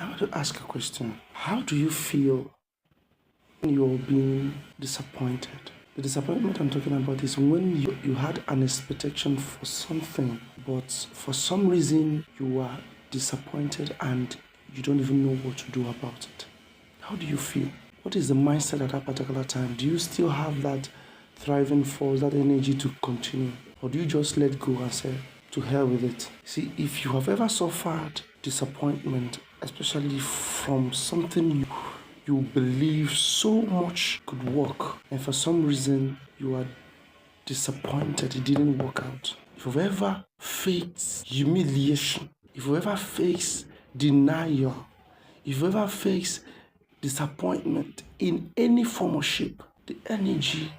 I want to ask a question. How do you feel when you're being disappointed? The disappointment I'm talking about is when you had an expectation for something, but for some reason you are disappointed and you don't even know what to do about it. How do you feel? What is the mindset at that particular time? Do you still have that thriving force, that energy to continue? Or do you just let go and say, to hell with it? See, if you have ever suffered disappointment, especially from something you believe so much could work, and for some reason you are disappointed it didn't work out. If you've ever faced humiliation, if you ever faced denial, if you ever faced disappointment in any form or shape, the energy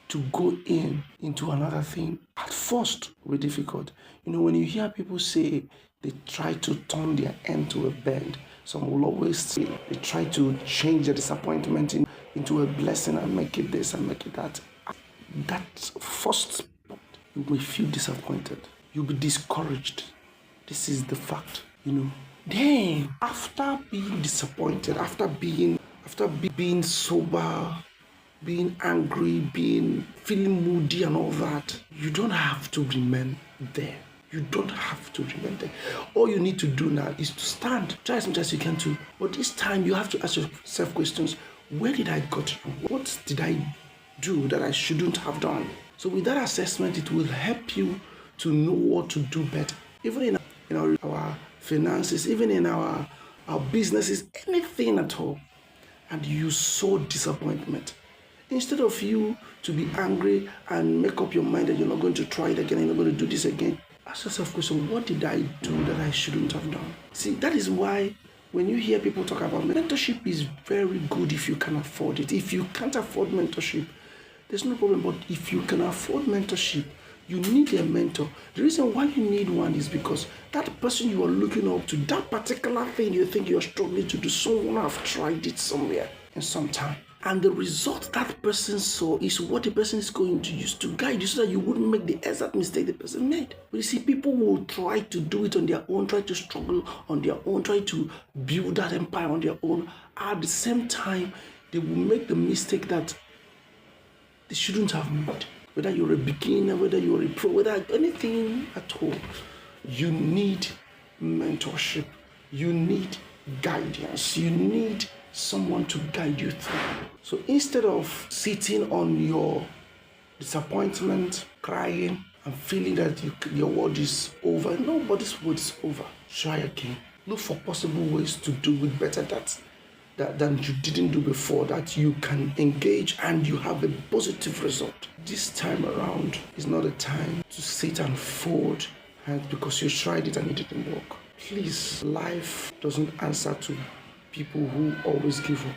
to go into another thing at first will be difficult. When you hear people say they try to turn their end to a bend, some will always say they try to change the disappointment into a blessing and make it this and make it that. That first, you may feel disappointed. You'll be discouraged. This is the fact, Then, after being disappointed, after being sober, being angry, feeling moody and all that, you don't have to remain there. You don't have to remain there. All you need to do now is to stand. Try as much as you can to. But this time you have to ask yourself questions. Where did I go wrong? What did I do that I shouldn't have done? So with that assessment, it will help you to know what to do better. Even in our finances, even in our businesses, anything at all. And you sow disappointment. Instead of you to be angry and make up your mind that you're not going to try it again, you're not going to do this again, ask yourself a question, what did I do that I shouldn't have done? See, that is why when you hear people talk about mentorship is very good if you can afford it. If you can't afford mentorship, there's no problem. But if you can afford mentorship, you need a mentor. The reason why you need one is because that person you are looking up to, that particular thing you think you're struggling to do, someone have tried it somewhere in some time. And the result that person saw is what the person is going to use to guide you so that you wouldn't make the exact mistake the person made. But you see, people will try to do it on their own, try to struggle on their own, try to build that empire on their own. At the same time, they will make the mistake that they shouldn't have made. Whether you're a beginner, whether you're a pro, whether anything at all, you need mentorship. You need guidance. You need someone to guide you through. So instead of sitting on your disappointment, crying, and feeling that your world is over, nobody's world is over. Try again. Look for possible ways to do it better than you didn't do before, that you can engage and you have a positive result. This time around is not a time to sit and fold and because you tried it and it didn't work. Please, life doesn't answer to people who always give up.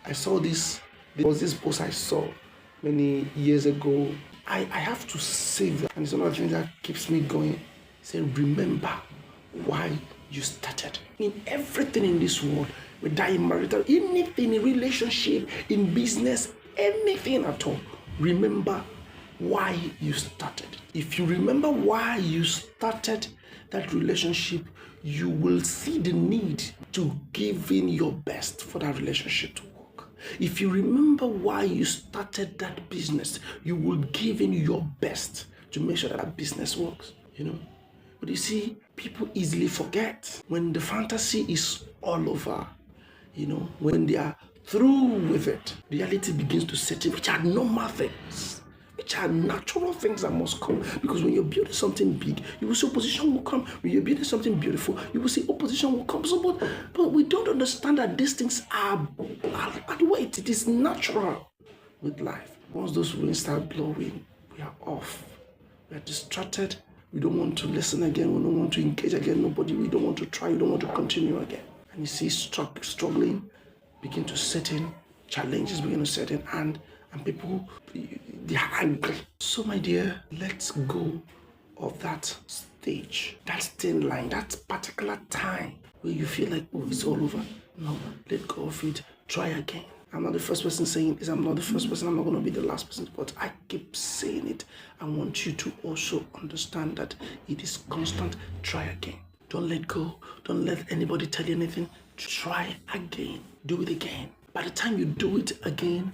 There was this post I saw many years ago. I have to say that, and it's one of the things that keeps me going. Say, remember why you started. In everything in this world, whether in marital, anything in relationship, in business, anything at all, remember why you started. If you remember why you started that relationship, you will see the need to give in your best for that relationship to work. If you remember why you started that business, you will give in your best to make sure that business works, But you see, people easily forget when the fantasy is all over, when they are through with it, reality begins to set in, which are normal things, which are natural things that must come. Because when you're building something big, you will see opposition will come. When you're building something beautiful, you will see opposition will come. So, but we don't understand that these things are wait, it is natural with life. Once those winds start blowing, we are off. We are distracted. We don't want to listen again. We don't want to engage again. We don't want to try. We don't want to continue again. And you see struggling begin to set in, challenges begin to set in, and people, they are angry. So my dear, let's go of that stage, that thin line, that particular time where you feel like, oh, it's all over. No, let go of it. Try again. I'm not the first person saying this. I'm not the first person. I'm not going to be the last person. But I keep saying it. I want you to also understand that it is constant. Try again. Don't let go. Don't let anybody tell you anything. Try again. Do it again. By the time you do it again,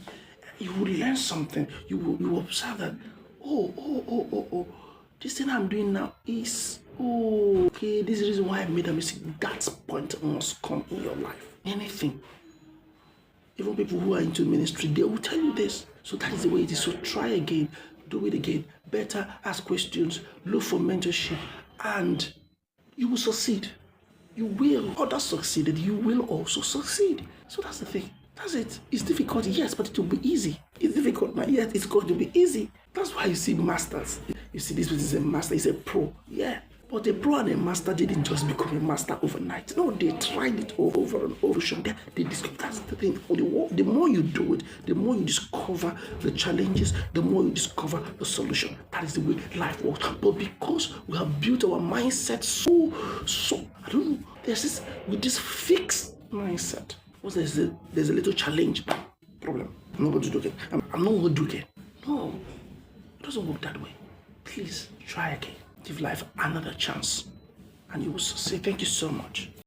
you will learn something. You will observe that, oh, this thing I'm doing now is, okay, this is the reason why I made a mistake. That point must come in your life. Anything. Even people who are into ministry, they will tell you this. So that is the way it is. So try again, do it again. Better ask questions, look for mentorship, and you will succeed. You will. Others succeeded, you will also succeed. So that's the thing. That's it. It's difficult, yes, but it will be easy. It's difficult, but yet it's going to be easy. That's why you see masters. You see, this person is a master, he's a pro. Yeah. But a pro and a master didn't just become a master overnight. No, they tried it over and over again. They discovered. That's the thing. The more you do it, the more you discover the challenges, the more you discover the solution. That is the way life works. But because we have built our mindset so I don't know, with this fixed mindset. Once there's a little challenge, problem. I'm not going to do it. I'm not going to do it again. No, it doesn't work that way. Please try again. Give life another chance, and you will succeed. Thank you so much.